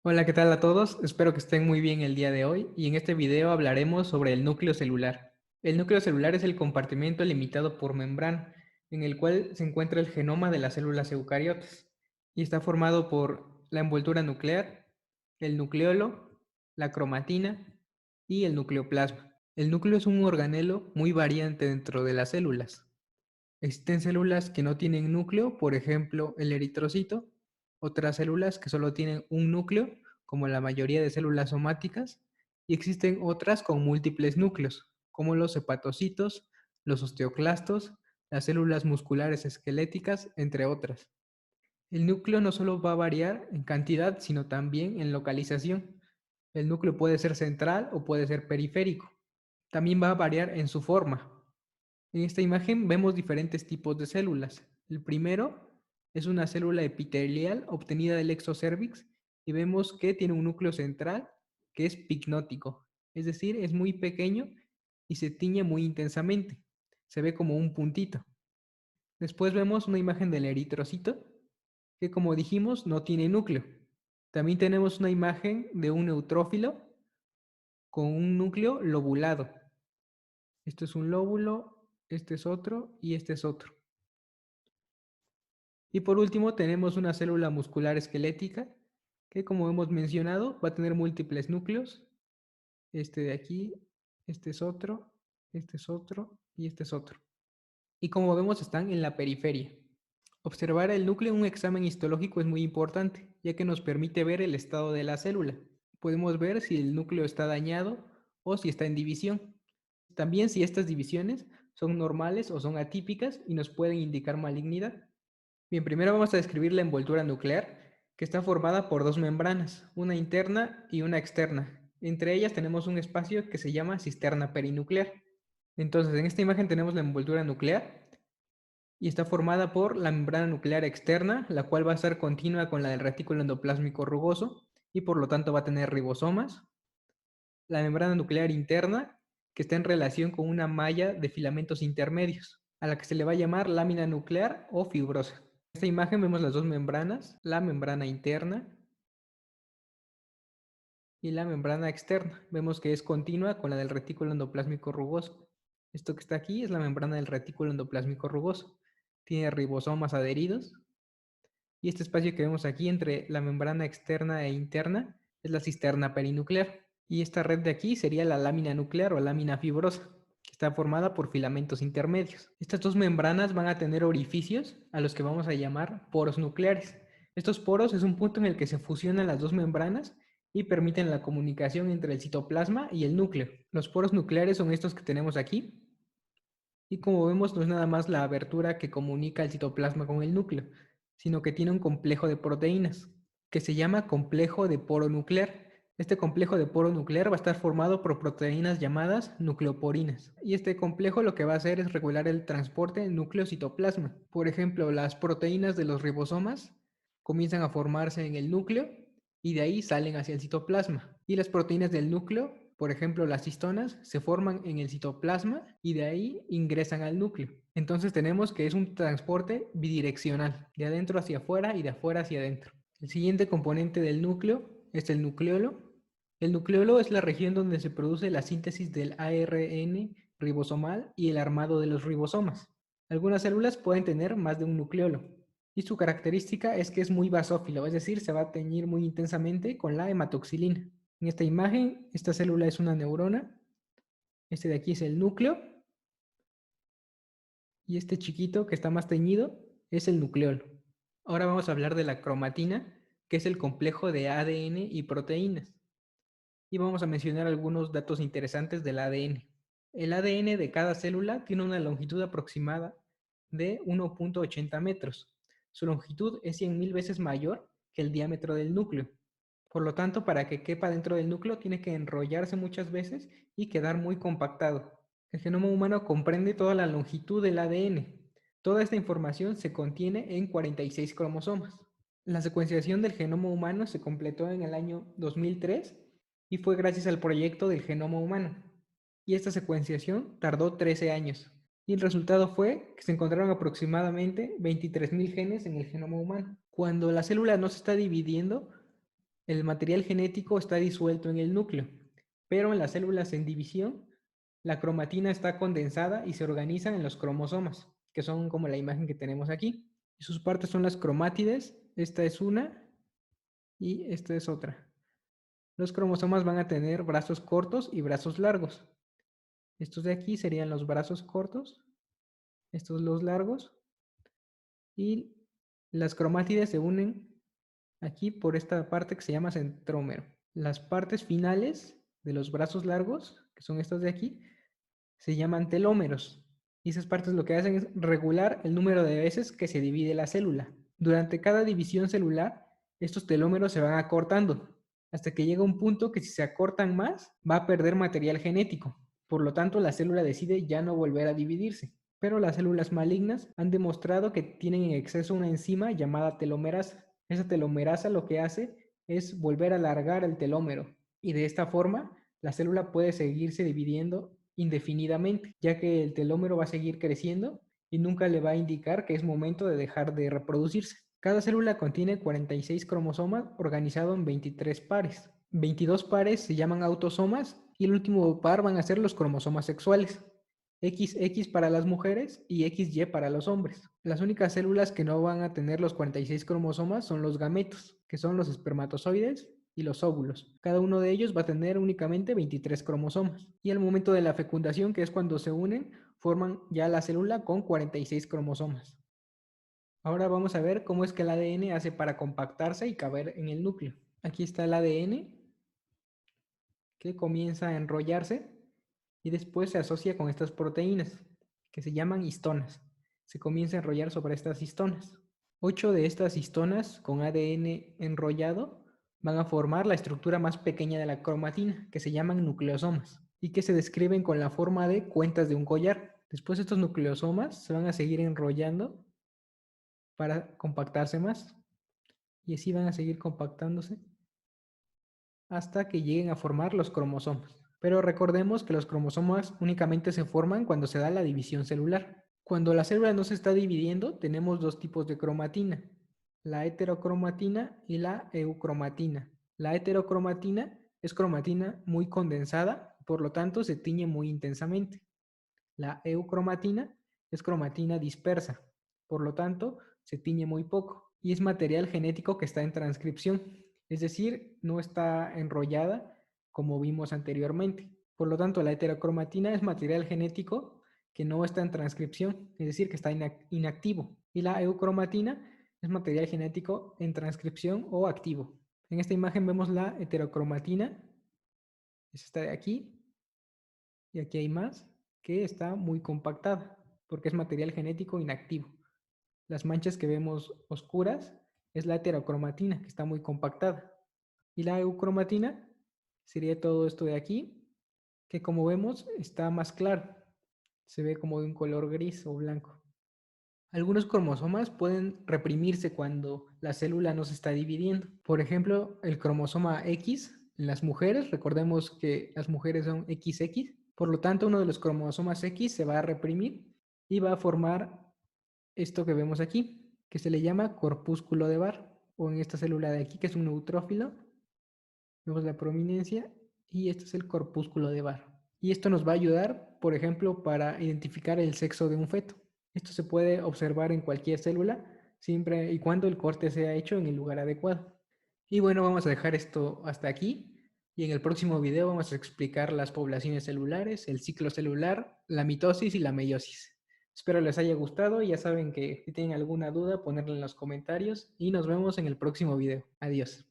Hola, ¿qué tal a todos? Espero que estén muy bien el día de hoy y en este video hablaremos sobre el núcleo celular. El núcleo celular es el compartimento limitado por membrana en el cual se encuentra el genoma de las células eucariotas y está formado por la envoltura nuclear, el nucleolo, la cromatina y el nucleoplasma. El núcleo es un organelo muy variante dentro de las células. Existen células que no tienen núcleo, por ejemplo, el eritrocito, otras células que solo tienen un núcleo, como la mayoría de células somáticas, y existen otras con múltiples núcleos, como los hepatocitos, los osteoclastos, las células musculares esqueléticas, entre otras. El núcleo no solo va a variar en cantidad, sino también en localización. El núcleo puede ser central o puede ser periférico. También va a variar en su forma. En esta imagen vemos diferentes tipos de células. El primero es una célula epitelial obtenida del exocervix y vemos que tiene un núcleo central que es picnótico, es decir, es muy pequeño y se tiñe muy intensamente. Se ve como un puntito. Después vemos una imagen del eritrocito que, como dijimos, no tiene núcleo. También tenemos una imagen de un neutrófilo con un núcleo lobulado. Este es un lóbulo, este es otro y este es otro. Y por último tenemos una célula muscular esquelética que, como hemos mencionado, va a tener múltiples núcleos. Este de aquí, este es otro y este es otro. Y como vemos están en la periferia. Observar el núcleo en un examen histológico es muy importante, ya que nos permite ver el estado de la célula. Podemos ver si el núcleo está dañado o si está en división. También si estas divisiones son normales o son atípicas y nos pueden indicar malignidad. Bien, primero vamos a describir la envoltura nuclear, que está formada por dos membranas, una interna y una externa. Entre ellas tenemos un espacio que se llama cisterna perinuclear. Entonces, en esta imagen tenemos la envoltura nuclear y está formada por la membrana nuclear externa, la cual va a estar continua con la del retículo endoplásmico rugoso y por lo tanto va a tener ribosomas. La membrana nuclear interna, que está en relación con una malla de filamentos intermedios, a la que se le va a llamar lámina nuclear o fibrosa. En esta imagen vemos las dos membranas, la membrana interna y la membrana externa. Vemos que es continua con la del retículo endoplásmico rugoso. Esto que está aquí es la membrana del retículo endoplásmico rugoso. Tiene ribosomas adheridos. Y este espacio que vemos aquí entre la membrana externa e interna es la cisterna perinuclear. Y esta red de aquí sería la lámina nuclear o lámina fibrosa, que está formada por filamentos intermedios. Estas dos membranas van a tener orificios a los que vamos a llamar poros nucleares. Estos poros es un punto en el que se fusionan las dos membranas y permiten la comunicación entre el citoplasma y el núcleo. Los poros nucleares son estos que tenemos aquí. Y como vemos, no es nada más la abertura que comunica el citoplasma con el núcleo, sino que tiene un complejo de proteínas, que se llama complejo de poro nuclear. Este complejo de poro nuclear va a estar formado por proteínas llamadas nucleoporinas. Y este complejo lo que va a hacer es regular el transporte núcleo-citoplasma. Por ejemplo, las proteínas de los ribosomas comienzan a formarse en el núcleo y de ahí salen hacia el citoplasma. Y las proteínas del núcleo, por ejemplo las histonas, se forman en el citoplasma y de ahí ingresan al núcleo. Entonces tenemos que es un transporte bidireccional, de adentro hacia afuera y de afuera hacia adentro. El siguiente componente del núcleo es el nucleolo. El nucleolo es la región donde se produce la síntesis del ARN ribosomal y el armado de los ribosomas. Algunas células pueden tener más de un nucleolo, y su característica es que es muy basófilo, es decir, se va a teñir muy intensamente con la hematoxilina. En esta imagen, esta célula es una neurona, este de aquí es el núcleo, y este chiquito que está más teñido es el nucleolo. Ahora vamos a hablar de la cromatina, que es el complejo de ADN y proteínas. Y vamos a mencionar algunos datos interesantes del ADN. El ADN de cada célula tiene una longitud aproximada de 1.80 metros. Su longitud es 100.000 veces mayor que el diámetro del núcleo. Por lo tanto, para que quepa dentro del núcleo tiene que enrollarse muchas veces y quedar muy compactado. El genoma humano comprende toda la longitud del ADN. Toda esta información se contiene en 46 cromosomas. La secuenciación del genoma humano se completó en el año 2003 y fue gracias al proyecto del genoma humano. Y esta secuenciación tardó 13 años. Y el resultado fue que se encontraron aproximadamente 23.000 genes en el genoma humano. Cuando la célula no se está dividiendo, El material genético está disuelto en el núcleo, pero en las células en división, la cromatina está condensada y se organizan en los cromosomas, que son como la imagen que tenemos aquí. Y sus partes son las cromátides, esta es una y esta es otra. Los cromosomas van a tener brazos cortos y brazos largos. Estos de aquí serían los brazos cortos, estos los largos, y las cromátides se unen aquí por esta parte que se llama centrómero. Las partes finales de los brazos largos, que son estos de aquí, se llaman telómeros. Y esas partes lo que hacen es regular el número de veces que se divide la célula. Durante cada división celular, estos telómeros se van acortando, hasta que llega un punto que si se acortan más, va a perder material genético. Por lo tanto, la célula decide ya no volver a dividirse. Pero las células malignas han demostrado que tienen en exceso una enzima llamada telomerasa. Esa telomerasa lo que hace es volver a alargar el telómero, y de esta forma la célula puede seguirse dividiendo indefinidamente, ya que el telómero va a seguir creciendo y nunca le va a indicar que es momento de dejar de reproducirse. Cada célula contiene 46 cromosomas organizados en 23 pares. 22 pares se llaman autosomas y el último par van a ser los cromosomas sexuales. XX para las mujeres y XY para los hombres. Las únicas células que no van a tener los 46 cromosomas son los gametos, que son los espermatozoides y los óvulos. Cada uno de ellos va a tener únicamente 23 cromosomas. Y al momento de la fecundación, que es cuando se unen, forman ya la célula con 46 cromosomas. Ahora vamos a ver cómo es que el ADN hace para compactarse y caber en el núcleo. Aquí está el ADN que comienza a enrollarse y después se asocia con estas proteínas que se llaman histonas. Se comienza a enrollar sobre estas histonas. 8 de estas histonas con ADN enrollado van a formar la estructura más pequeña de la cromatina, que se llaman nucleosomas, y que se describen con la forma de cuentas de un collar. Después estos nucleosomas se van a seguir enrollando para compactarse más, y así van a seguir compactándose hasta que lleguen a formar los cromosomas. Pero recordemos que los cromosomas únicamente se forman cuando se da la división celular. Cuando la célula no se está dividiendo, tenemos dos tipos de cromatina, la heterocromatina y la eucromatina. La heterocromatina es cromatina muy condensada, por lo tanto se tiñe muy intensamente. La eucromatina es cromatina dispersa, por lo tanto se tiñe muy poco y es material genético que está en transcripción, es decir, no está enrollada como vimos anteriormente. Por lo tanto, la heterocromatina es material genético que no está en transcripción, es decir, que está inactivo. Y la eucromatina es material genético en transcripción o activo. En esta imagen vemos la heterocromatina, es esta de aquí, y aquí hay más, que está muy compactada, porque es material genético inactivo. Las manchas que vemos oscuras es la heterocromatina, que está muy compactada. Y la eucromatina sería todo esto de aquí, que como vemos está más claro. Se ve como de un color gris o blanco. Algunos cromosomas pueden reprimirse cuando la célula no se está dividiendo. Por ejemplo, el cromosoma X en las mujeres, recordemos que las mujeres son XX, por lo tanto uno de los cromosomas X se va a reprimir y va a formar esto que vemos aquí, que se le llama corpúsculo de Barr, o en esta célula de aquí que es un neutrófilo, vemos la prominencia y este es el corpúsculo de Barr. Y esto nos va a ayudar, por ejemplo, para identificar el sexo de un feto. Esto se puede observar en cualquier célula, siempre y cuando el corte sea hecho en el lugar adecuado. Y bueno, vamos a dejar esto hasta aquí. Y en el próximo video vamos a explicar las poblaciones celulares, el ciclo celular, la mitosis y la meiosis. Espero les haya gustado y ya saben que si tienen alguna duda, ponerla en los comentarios y nos vemos en el próximo video. Adiós.